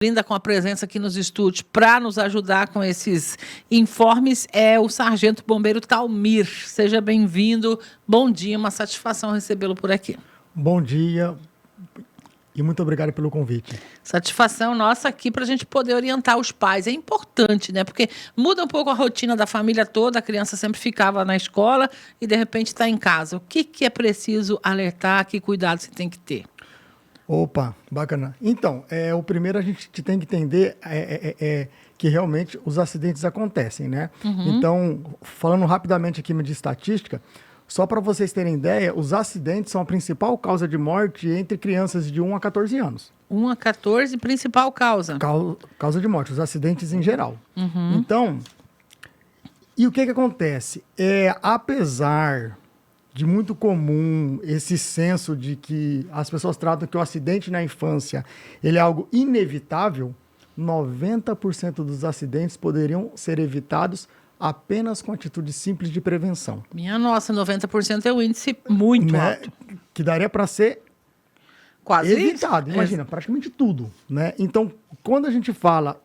Linda com a presença aqui nos estúdios para nos ajudar com esses informes é o Sargento Bombeiro Talmir. Seja bem-vindo. Bom dia, uma satisfação recebê-lo por aqui. Bom dia e muito obrigado pelo convite. Satisfação nossa aqui para a gente poder orientar os pais. É importante, né? Porque muda um pouco a rotina da família toda, a criança sempre ficava na escola e de repente está em casa. O que é preciso alertar, que cuidado você tem que ter? Opa, bacana. Então, o primeiro a gente tem que entender que realmente os acidentes acontecem, né? Uhum. Então, falando rapidamente aqui de estatística, só para vocês terem ideia, os acidentes são a principal causa de morte entre crianças de 1 a 14 anos. 1 a 14, principal causa. Causa de morte, os acidentes em geral. Uhum. Então, e o que acontece? Apesar de muito comum esse senso de que as pessoas tratam que o acidente na infância ele é algo inevitável, 90% dos acidentes poderiam ser evitados apenas com atitudes simples de prevenção. Minha nossa, 90% é um índice muito alto. Que daria para ser quase evitado. Isso. Imagina, praticamente tudo. Né? Então, quando a gente fala,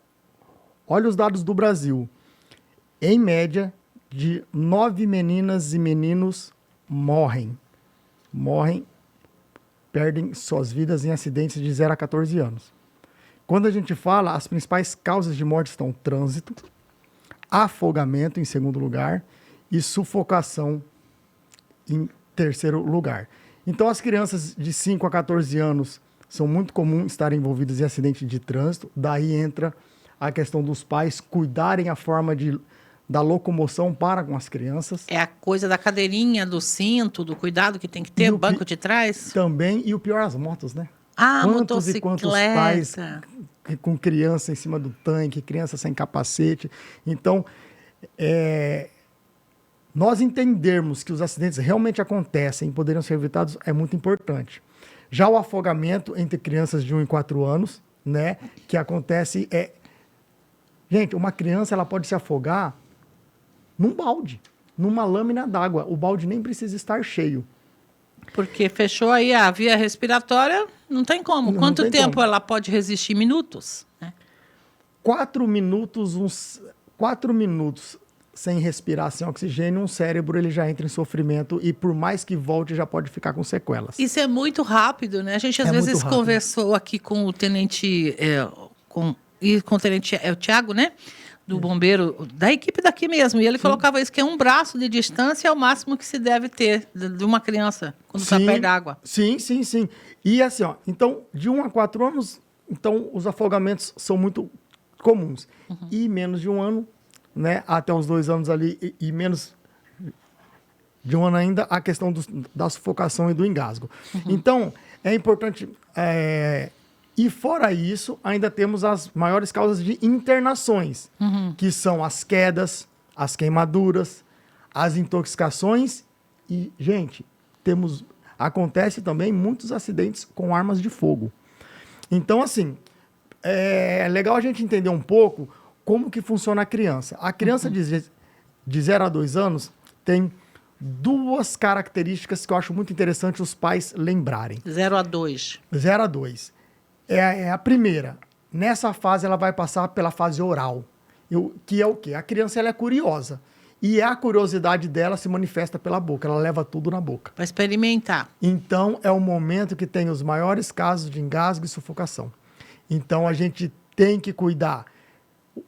olha os dados do Brasil, em média, de 9 meninas e meninos morrem, perdem suas vidas em acidentes de 0 a 14 anos. Quando a gente fala, as principais causas de morte estão trânsito, afogamento em segundo lugar e sufocação em terceiro lugar. Então, as crianças de 5 a 14 anos são muito comuns estarem envolvidas em acidente de trânsito, daí entra a questão dos pais cuidarem a forma da locomoção para com as crianças. É a coisa da cadeirinha, do cinto, do cuidado que tem que ter, o banco de trás. Também, e o pior, as motos, né? Quantos e quantos pais com criança em cima do tanque, criança sem capacete. Então, nós entendermos que os acidentes realmente acontecem e poderiam ser evitados é muito importante. Já o afogamento entre crianças de 1 e 4 anos, né, que acontece Gente, uma criança ela pode se afogar num balde, numa lâmina d'água. O balde nem precisa estar cheio. Porque fechou aí a via respiratória, não tem como. Quanto tempo ela pode resistir? Minutos? Né? 4 minutos sem respirar, sem oxigênio, um cérebro ele já entra em sofrimento e por mais que volte, já pode ficar com sequelas. Isso é muito rápido, né? A gente às vezes conversou aqui com o tenente, com o tenente Tiago, né? Do bombeiro, da equipe daqui mesmo. E ele colocava isso, que é um braço de distância é o máximo que se deve ter de uma criança quando está perto d'água. Sim. E assim, então, de 1 a 4 anos, então, os afogamentos são muito comuns. Uhum. E menos de 1 ano, né, até os 2 anos ali, e menos de 1 ano ainda, a questão da sufocação e do engasgo. Uhum. Então, é importante... E fora isso, ainda temos as maiores causas de internações, que são as quedas, as queimaduras, as intoxicações e, gente, acontece também muitos acidentes com armas de fogo. Então, assim, é legal a gente entender um pouco como que funciona a criança. A criança de 0 a 2 anos tem 2 características que eu acho muito interessante os pais lembrarem. 0 a 2. 0 a 2. É a primeira. Nessa fase, ela vai passar pela fase oral. Que é o quê? A criança ela é curiosa. E a curiosidade dela se manifesta pela boca. Ela leva tudo na boca. Para experimentar. Então, é o momento que tem os maiores casos de engasgo e sufocação. Então, a gente tem que cuidar.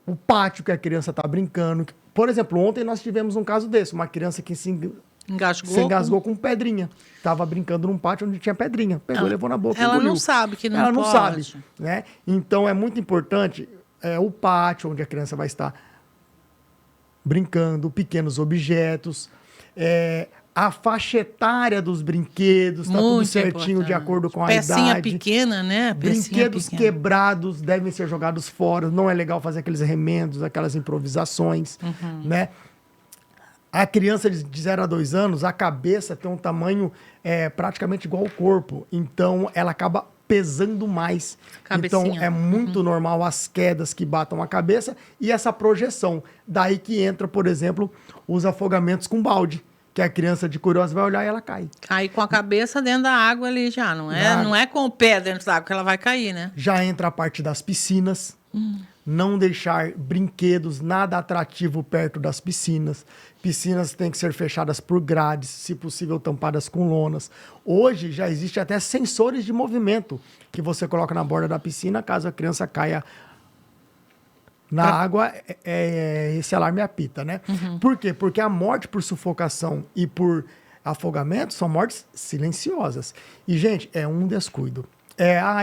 O pátio que a criança está brincando. Por exemplo, ontem nós tivemos um caso desse. Uma criança que se engasgou com pedrinha. Estava brincando num pátio onde tinha pedrinha. Pegou, levou na boca, ela engoliu. não sabe que não ela pode. Não sabe, né? Então, é muito importante o pátio onde a criança vai estar brincando, pequenos objetos, a faixa etária dos brinquedos, está tudo certinho de acordo com a idade. Pecinha pequena, né? Brinquedos quebrados devem ser jogados fora. Não é legal fazer aqueles remendos, aquelas improvisações, né? A criança de 0 a 2 anos, a cabeça tem um tamanho praticamente igual ao corpo. Então, ela acaba pesando mais. Cabecinha. Então, é muito normal as quedas que batam a cabeça e essa projeção. Daí que entra, por exemplo, os afogamentos com balde, que a criança de curiosa vai olhar e ela cai. Aí com a cabeça dentro da água ali já, não é com o pé dentro da água que ela vai cair, né? Já entra a parte das piscinas. Não deixar brinquedos, nada atrativo perto das piscinas. Piscinas têm que ser fechadas por grades, se possível tampadas com lonas. Hoje já existe até sensores de movimento que você coloca na borda da piscina, caso a criança caia na água, esse alarme apita, né? Por quê? Porque a morte por sufocação e por afogamento são mortes silenciosas. E, gente, é um descuido.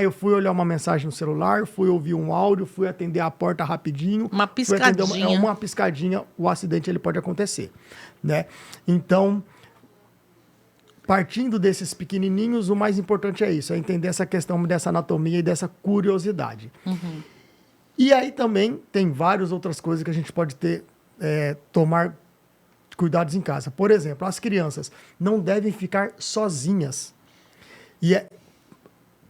Eu fui olhar uma mensagem no celular, fui ouvir um áudio, fui atender a porta rapidinho. Uma piscadinha. Uma piscadinha, o acidente ele pode acontecer, né? Então, partindo desses pequenininhos, o mais importante é isso, é entender essa questão dessa anatomia e dessa curiosidade. E aí também tem várias outras coisas que a gente pode tomar cuidados em casa. Por exemplo, as crianças não devem ficar sozinhas.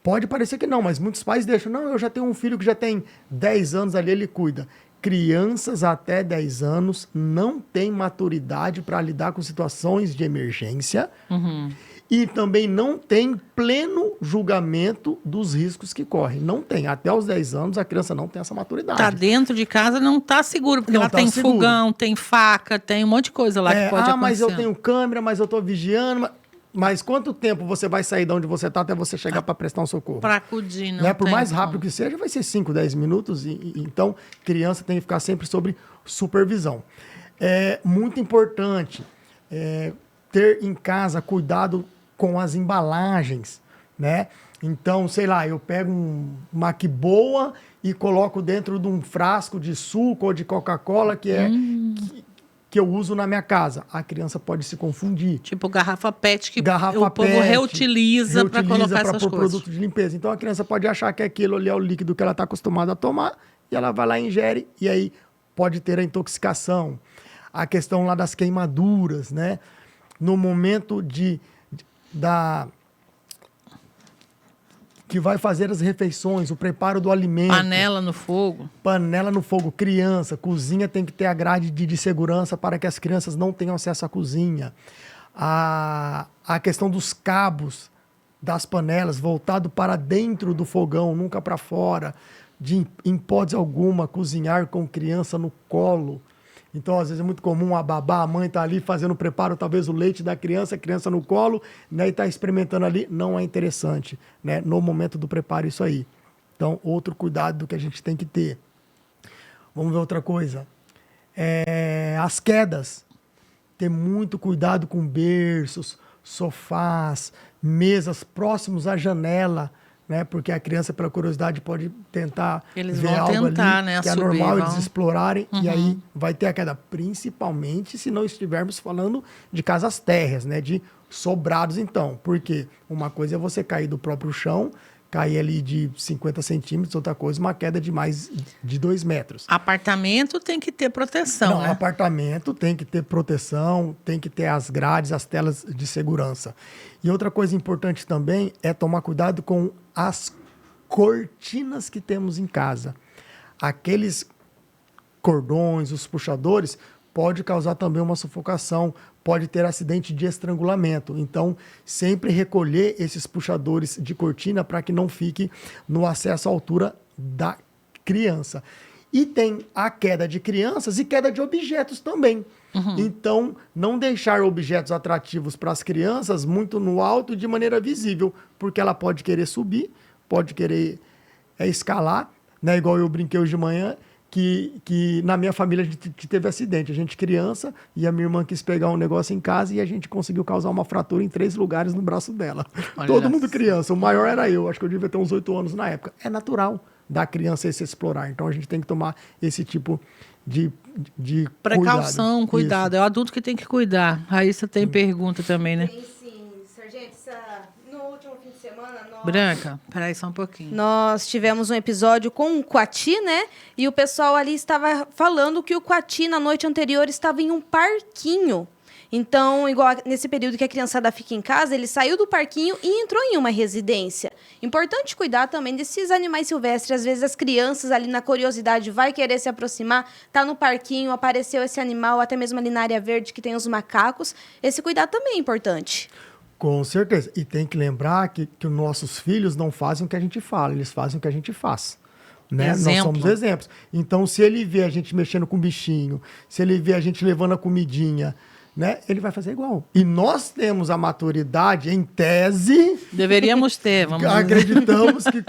Pode parecer que não, mas muitos pais deixam. Não, eu já tenho um filho que já tem 10 anos ali, ele cuida. Crianças até 10 anos não têm maturidade para lidar com situações de emergência e também não têm pleno julgamento dos riscos que correm. Não tem. Até os 10 anos, a criança não tem essa maturidade. Tá dentro de casa, não tá seguro, porque ela tem fogão, tem faca, tem um monte de coisa lá que pode acontecer. Mas eu tenho câmera, mas eu tô vigiando... Mas quanto tempo você vai sair de onde você está até você chegar para prestar um socorro? Para acudir, não né? Por mais rápido que seja, vai ser 5, 10 minutos. Então, criança tem que ficar sempre sob supervisão. É muito importante ter em casa cuidado com as embalagens, né? Então, sei lá, eu pego uma quiboa e coloco dentro de um frasco de suco ou de Coca-Cola que eu uso na minha casa. A criança pode se confundir. Tipo garrafa PET que o povo reutiliza para colocar essas coisas. Produto de limpeza. Então a criança pode achar que aquilo ali é o líquido que ela está acostumada a tomar e ela vai lá e ingere e aí pode ter a intoxicação. A questão lá das queimaduras, né? No momento que vai fazer as refeições, o preparo do alimento. Panela no fogo. Panela no fogo. Criança, cozinha tem que ter a grade de segurança para que as crianças não tenham acesso à cozinha. A questão dos cabos das panelas voltado para dentro do fogão, nunca para fora. De, em hipótese alguma, cozinhar com criança no colo. Então, às vezes, é muito comum a babá, a mãe tá ali fazendo o preparo, talvez o leite da criança, a criança no colo, né, e tá experimentando ali. Não é interessante, né, no momento do preparo, isso aí. Então, outro cuidado que a gente tem que ter. Vamos ver outra coisa. As quedas. Ter muito cuidado com berços, sofás, mesas próximos à janela, né? Porque a criança, pela curiosidade, pode tentar ver algo ali, né, que é normal eles explorarem, e aí vai ter a queda, principalmente se não estivermos falando de casas térreas, né, de sobrados, então. Porque uma coisa é você cair do próprio chão, cair ali de 50 centímetros, outra coisa, uma queda de mais de 2 metros. Apartamento tem que ter proteção, né? Apartamento tem que ter proteção, tem que ter as grades, as telas de segurança. E outra coisa importante também é tomar cuidado com as cortinas que temos em casa. Aqueles cordões, os puxadores, pode causar também uma sufocação, pode ter acidente de estrangulamento. Então, sempre recolher esses puxadores de cortina para que não fique no acesso à altura da criança. E tem a queda de crianças e queda de objetos também. Então, não deixar objetos atrativos para as crianças muito no alto de maneira visível, porque ela pode querer subir, pode querer escalar, né? Igual eu brinquei hoje de manhã, que na minha família a gente teve acidente. A gente criança e a minha irmã quis pegar um negócio em casa e a gente conseguiu causar uma fratura em 3 lugares no braço dela. Todo mundo criança. O maior era eu. Acho que eu devia ter uns 8 anos na época. É natural da criança se explorar. Então a gente tem que tomar esse tipo de precaução, cuidado. É o adulto que tem que cuidar. Aí você tem pergunta também, né? Sim, Sargento. No último fim de semana... Branca, peraí só um pouquinho. Nós tivemos um episódio com o Coati, né? E o pessoal ali estava falando que o Coati, na noite anterior, estava em um parquinho. Então, igual nesse período que a criançada fica em casa, ele saiu do parquinho e entrou em uma residência. Importante cuidar também desses animais silvestres. Às vezes as crianças ali na curiosidade vai querer se aproximar, tá no parquinho, apareceu esse animal, até mesmo ali na área verde que tem os macacos. Esse cuidado também é importante. Com certeza. E tem que lembrar que os nossos filhos não fazem o que a gente fala, eles fazem o que a gente faz. Né? Nós somos exemplos. Então, se ele vê a gente mexendo com o bichinho, se ele vê a gente levando a comidinha, né, ele vai fazer igual. E nós temos a maturidade, em tese... Deveríamos ter, vamos dizer. Acreditamos que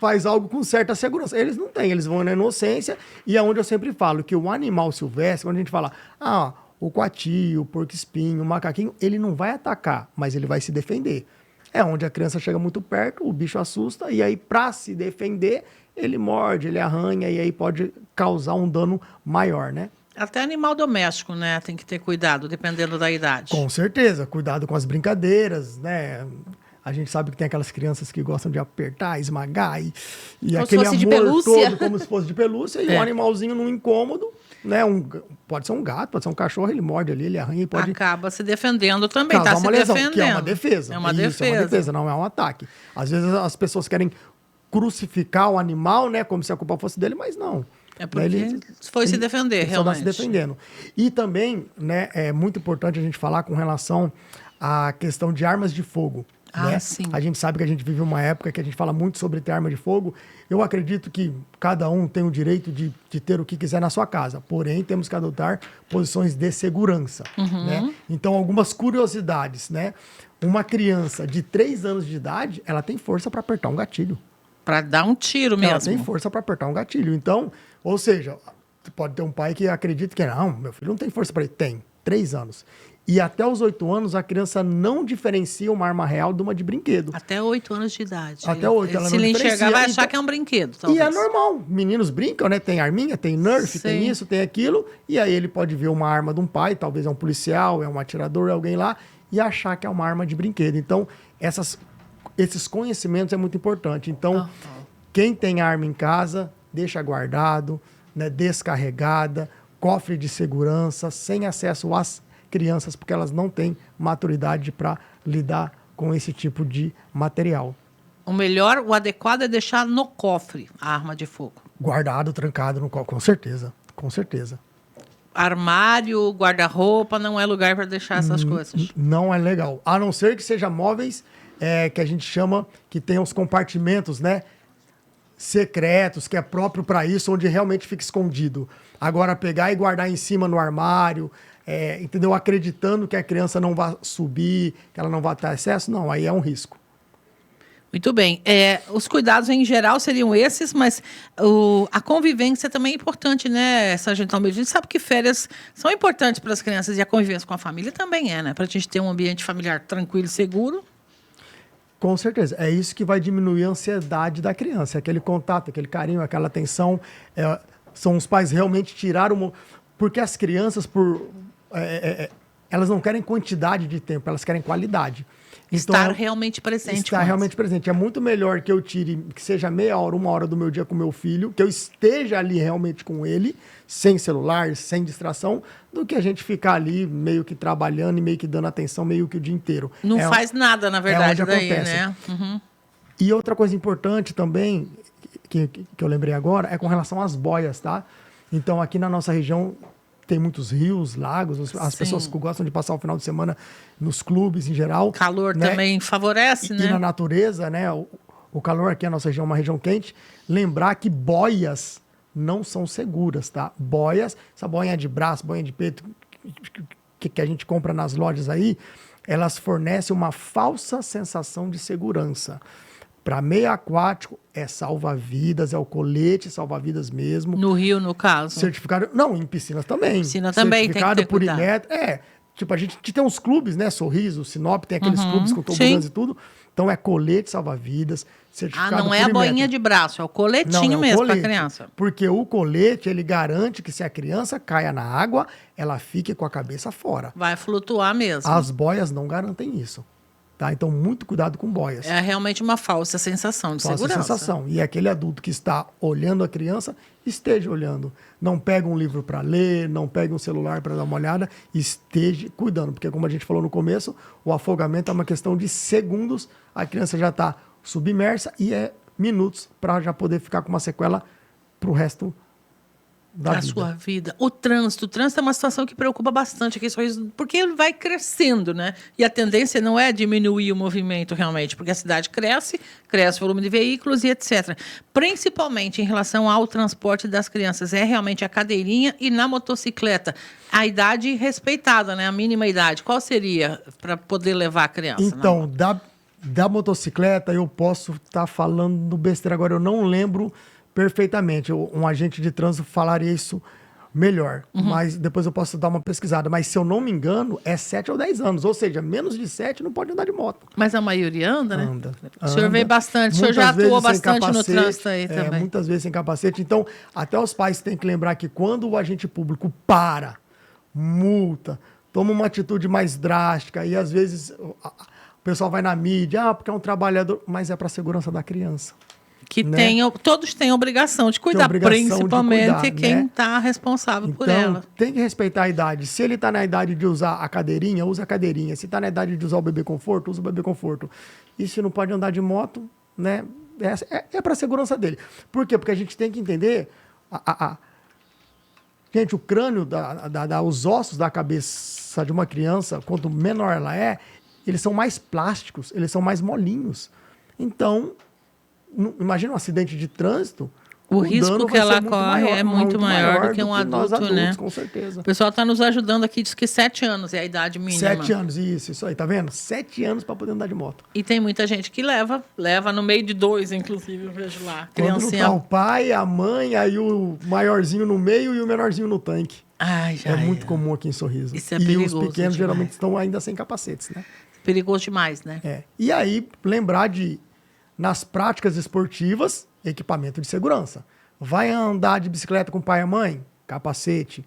faz algo com certa segurança. Eles não têm, eles vão na inocência. E é onde eu sempre falo que o animal silvestre, quando a gente fala... o coati, o porco-espinho, o macaquinho, ele não vai atacar, mas ele vai se defender. É onde a criança chega muito perto, o bicho assusta, e aí, para se defender, ele morde, ele arranha, e aí pode causar um dano maior, né? Até animal doméstico, né? Tem que ter cuidado, dependendo da idade. Com certeza, cuidado com as brincadeiras, né? A gente sabe que tem aquelas crianças que gostam de apertar, esmagar, e aquele amor todo como se fosse de pelúcia, e um animalzinho num incômodo, né? Pode ser um gato, pode ser um cachorro, ele morde ali, ele arranha e pode... Acaba se defendendo também, tá se lesão, defendendo. Que é uma defesa. É uma Isso, defesa. É uma defesa, não é um ataque. Às vezes as pessoas querem crucificar o animal, né? Como se a culpa fosse dele, mas não. É porque ele foi se defender, ele realmente. Só está se defendendo. E também, né, é muito importante a gente falar com relação à questão de armas de fogo. Né? Sim. A gente sabe que a gente vive uma época que a gente fala muito sobre ter arma de fogo. Eu acredito que cada um tem o direito de ter o que quiser na sua casa. Porém, temos que adotar posições de segurança. Né? Então, algumas curiosidades. Né? Uma criança de 3 anos de idade, ela tem força para apertar um gatilho. Para dar um tiro mesmo. Ela tem força para apertar um gatilho. Então, ou seja, pode ter um pai que acredita que não, meu filho não tem força para ele. Tem, 3 anos. E até os 8 anos, a criança não diferencia uma arma real de uma de brinquedo. Até 8 anos de idade. Até 8, ela se não ele diferencia. enxergar, vai achar que é um brinquedo, talvez. E é normal. Meninos brincam, né? Tem arminha, tem Nerf, tem isso, tem aquilo. E aí ele pode ver uma arma de um pai, talvez é um policial, é um atirador, é alguém lá, e achar que é uma arma de brinquedo. Então, esses conhecimentos é muito importante. Então, quem tem arma em casa, deixa guardado, né? Descarregada, cofre de segurança, sem acesso às crianças, porque elas não têm maturidade para lidar com esse tipo de material. O melhor, o adequado é deixar no cofre a arma de fogo. Guardado, trancado no cofre, com certeza, com certeza. Armário, guarda-roupa, não é lugar para deixar essas coisas. Não é legal. A não ser que seja móveis que a gente chama, que tem os compartimentos, né? Secretos, que é próprio para isso, onde realmente fica escondido. Agora, pegar e guardar em cima no armário, entendeu? Acreditando que a criança não vai subir, que ela não vai ter acesso, não, aí é um risco. Muito bem. Os cuidados em geral seriam esses, mas a convivência também é importante, né, Sargento Almeida? A gente sabe que férias são importantes para as crianças e a convivência com a família também né? Para a gente ter um ambiente familiar tranquilo e seguro. Com certeza. É isso que vai diminuir a ansiedade da criança. Aquele contato, aquele carinho, aquela atenção. São os pais realmente tiraram... Porque as crianças, elas não querem quantidade de tempo, elas querem qualidade. Então, estar realmente presente. Estar realmente presente. É muito melhor que eu tire, que seja meia hora, 1 hora do meu dia com meu filho, que eu esteja ali realmente com ele, sem celular, sem distração, do que a gente ficar ali meio que trabalhando e meio que dando atenção meio que o dia inteiro. Não faz nada, na verdade, daí, acontece. Né? Uhum. E outra coisa importante também, que eu lembrei agora, é com relação às boias, tá? Então, aqui na nossa região, tem muitos rios, lagos, as pessoas que gostam de passar o final de semana nos clubes em geral. O calor também favorece, né? E na natureza, né? O calor aqui, a nossa região é uma região quente. Lembrar que boias não são seguras, tá? Boias, essa boinha de braço, boinha de peito, que a gente compra nas lojas aí, elas fornecem uma falsa sensação de segurança. Para meio aquático, é salva-vidas, é o colete salva-vidas mesmo. No rio, no caso? Certificado... Não, em piscinas também. Piscina também tem que ter por cuidado. Inmetro. Tipo, a gente tem uns clubes, né? Sorriso, Sinop, tem aqueles clubes com tobogãs e tudo. Então, é colete salva-vidas, certificado não é por a boinha Inmetro. de braço, é o coletinho mesmo para a criança. Porque o colete, ele garante que se a criança caia na água, ela fique com a cabeça fora. Vai flutuar mesmo. As boias não garantem isso. Tá? Então, muito cuidado com boias. É realmente uma falsa sensação de segurança. Falsa sensação. E aquele adulto que está olhando a criança, esteja olhando. Não pega um livro para ler, não pega um celular para dar uma olhada, esteja cuidando. Porque, como a gente falou no começo, o afogamento é uma questão de segundos. A criança já está submersa e é minutos para já poder ficar com uma sequela para o resto da vida. Sua vida. O trânsito é uma situação que preocupa bastante aqui, porque ele vai crescendo, né? E a tendência não é diminuir o movimento realmente, porque a cidade cresce o volume de veículos e etc. Principalmente em relação ao transporte das crianças, é realmente a cadeirinha e na motocicleta. A idade respeitada, né? A mínima idade. Qual seria para poder levar a criança? Então, da motocicleta, eu posso estar falando besteira agora, eu não lembro perfeitamente. Um agente de trânsito falaria isso melhor. Mas depois eu posso dar uma pesquisada. Mas se eu não me engano, é 7 ou 10 anos. Ou seja, menos de 7 não pode andar de moto. Mas a maioria anda, né? Anda. O senhor veio bastante, o senhor já atuou bastante no trânsito aí também. Muitas vezes sem capacete. Então, até os pais têm que lembrar que quando o agente público multa, toma uma atitude mais drástica e às vezes o pessoal vai na mídia, porque é um trabalhador, mas é para a segurança da criança. Que todos têm obrigação de cuidar, principalmente quem está responsável por ela. Tem que respeitar a idade. Se ele está na idade de usar a cadeirinha, usa a cadeirinha. Se está na idade de usar o bebê conforto, usa o bebê conforto. E se não pode andar de moto, né? É para a segurança dele. Por quê? Porque a gente tem que entender... Gente, o crânio, os ossos da cabeça de uma criança, quanto menor ela é, eles são mais plásticos, eles são mais molinhos. Então... Imagina um acidente de trânsito. O risco que ela corre é muito maior do que um adulto, adultos, né? Com certeza. O pessoal está nos ajudando aqui, diz que 7 anos é a idade mínima. 7 anos, isso aí, tá vendo? 7 anos para poder andar de moto. E tem muita gente que leva no meio de 2, inclusive, eu vejo lá. Quando não tá o pai, a mãe, aí o maiorzinho no meio e o menorzinho no tanque. Já é muito comum aqui em Sorriso. Isso é perigoso. E os pequenos geralmente estão ainda sem capacetes, né? Perigoso demais, né? E aí, lembrar nas práticas esportivas, equipamento de segurança. Vai andar de bicicleta com o pai e a mãe? Capacete.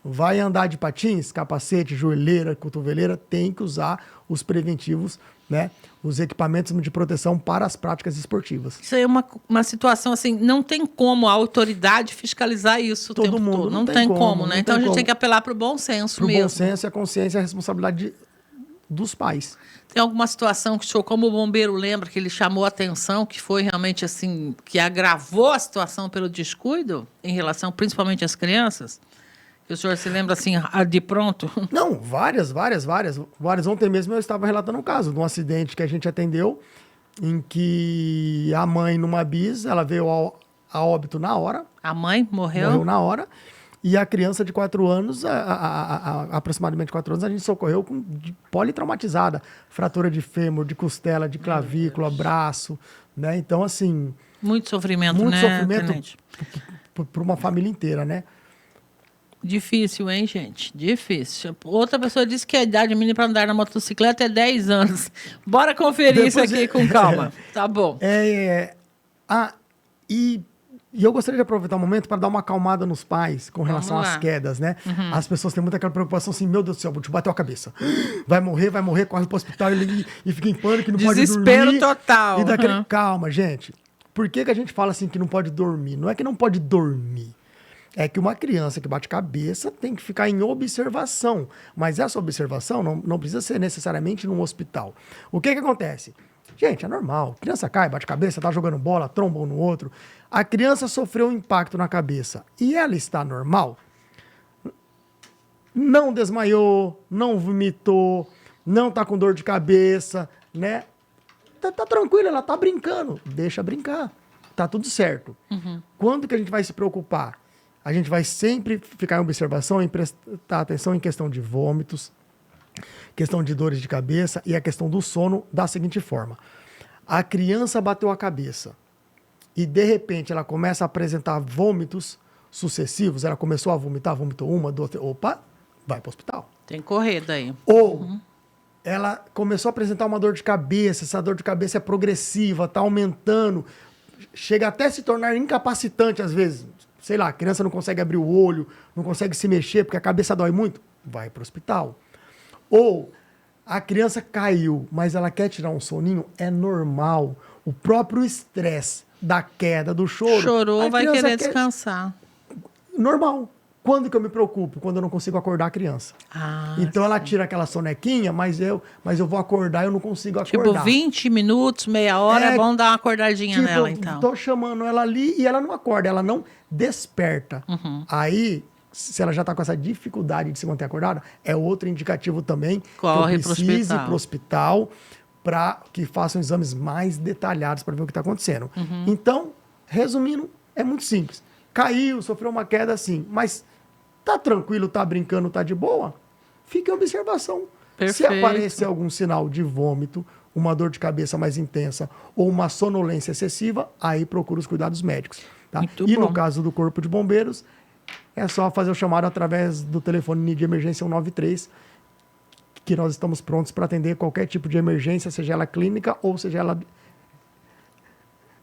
Vai andar de patins? Capacete, joelheira, cotoveleira. Tem que usar os preventivos, né? Os equipamentos de proteção para as práticas esportivas. Isso aí é uma situação assim, não tem como a autoridade fiscalizar isso Todo o tempo mundo, todo. Não tem como, né? Então a gente tem que apelar para o bom senso mesmo. Para o bom senso, a consciência e a responsabilidade dos pais. Tem alguma situação que o senhor, como bombeiro, lembra que ele chamou a atenção, que foi realmente assim, que agravou a situação pelo descuido em relação principalmente às crianças? Que o senhor se lembra assim, de pronto? Não, várias. Ontem mesmo eu estava relatando um caso de um acidente que a gente atendeu, em que a mãe, numa bis, ela veio a óbito na hora. A mãe morreu? Morreu na hora. E a criança de 4 anos, aproximadamente 4 anos, a gente socorreu com politraumatizada. Fratura de fêmur, de costela, de clavícula, braço, né? Então, assim... Muito sofrimento, muito né, sofrimento para uma família inteira, né? Difícil, hein, gente? Difícil. Outra pessoa disse que a idade mínima para andar na motocicleta é 10 anos. Bora conferir isso aqui com calma. Tá bom. E eu gostaria de aproveitar o momento para dar uma acalmada nos pais com relação às quedas, né? As pessoas têm muita aquela preocupação assim, meu Deus do céu, vou te bater a cabeça. Vai morrer, corre pro hospital e fica em pânico, não pode dormir. Desespero total. Calma, gente. Por que a gente fala assim que não pode dormir? Não é que não pode dormir. É que uma criança que bate cabeça tem que ficar em observação. Mas essa observação não precisa ser necessariamente num hospital. O que acontece? Gente, é normal. Criança cai, bate cabeça, tá jogando bola, tromba um no outro. A criança sofreu um impacto na cabeça e ela está normal? Não desmaiou, não vomitou, não tá com dor de cabeça, né? Tá tranquilo, ela tá brincando. Deixa brincar. Tá tudo certo. Quando que a gente vai se preocupar? A gente vai sempre ficar em observação e prestar atenção em questão de vômitos, questão de dores de cabeça e a questão do sono da seguinte forma. A criança bateu a cabeça e, de repente, ela começa a apresentar vômitos sucessivos. Ela começou a vomitar, vomitou 1, 2, 3. Opa, vai para o hospital. Tem que correr daí. Ou ela começou a apresentar uma dor de cabeça. Essa dor de cabeça é progressiva, está aumentando. Chega até a se tornar incapacitante às vezes. Sei lá, a criança não consegue abrir o olho, não consegue se mexer porque a cabeça dói muito. Vai para o hospital. Ou a criança caiu, mas ela quer tirar um soninho, é normal. O próprio estresse da queda, do choro. Chorou, vai querer descansar. Normal. Quando que eu me preocupo? Quando eu não consigo acordar a criança. Então ela tira aquela sonequinha, mas eu vou acordar e eu não consigo acordar. Tipo, 20 minutos, meia hora, é bom dar uma acordadinha nela, então. Tô chamando ela ali e ela não acorda, ela não desperta. Aí, se ela já está com essa dificuldade de se manter acordada, é outro indicativo também Corre que eu precise ir para o hospital para que façam exames mais detalhados para ver o que está acontecendo. Então, resumindo, é muito simples. Caiu, sofreu uma queda assim, mas tá tranquilo, tá brincando, tá de boa? Fica em observação. Perfeito. Se aparecer algum sinal de vômito, uma dor de cabeça mais intensa ou uma sonolência excessiva, aí procura os cuidados médicos. Tá? E no caso do Corpo de Bombeiros, é só fazer o chamado através do telefone de emergência 193, que nós estamos prontos para atender qualquer tipo de emergência, seja ela clínica ou seja ela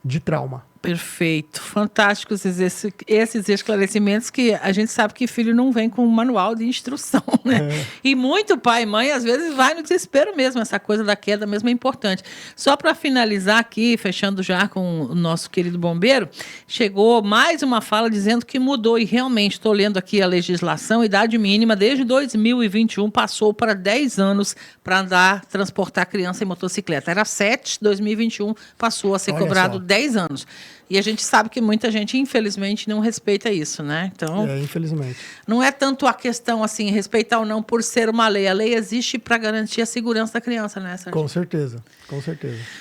de trauma. Perfeito. Fantásticos esses esclarecimentos, que a gente sabe que filho não vem com um manual de instrução, né? E muito pai e mãe, às vezes, vai no desespero mesmo. Essa coisa da queda mesmo é importante. Só para finalizar aqui, fechando já com o nosso querido bombeiro, chegou mais uma fala dizendo que mudou, e realmente, estou lendo aqui a legislação, a idade mínima desde 2021 passou para 10 anos para andar, transportar criança em motocicleta. Era 7, 2021 passou a ser cobrado 10 anos. E a gente sabe que muita gente, infelizmente, não respeita isso, né? Então, infelizmente. Não é tanto a questão, assim, respeitar ou não por ser uma lei. A lei existe para garantir a segurança da criança, né, Sérgio? Com certeza, com certeza.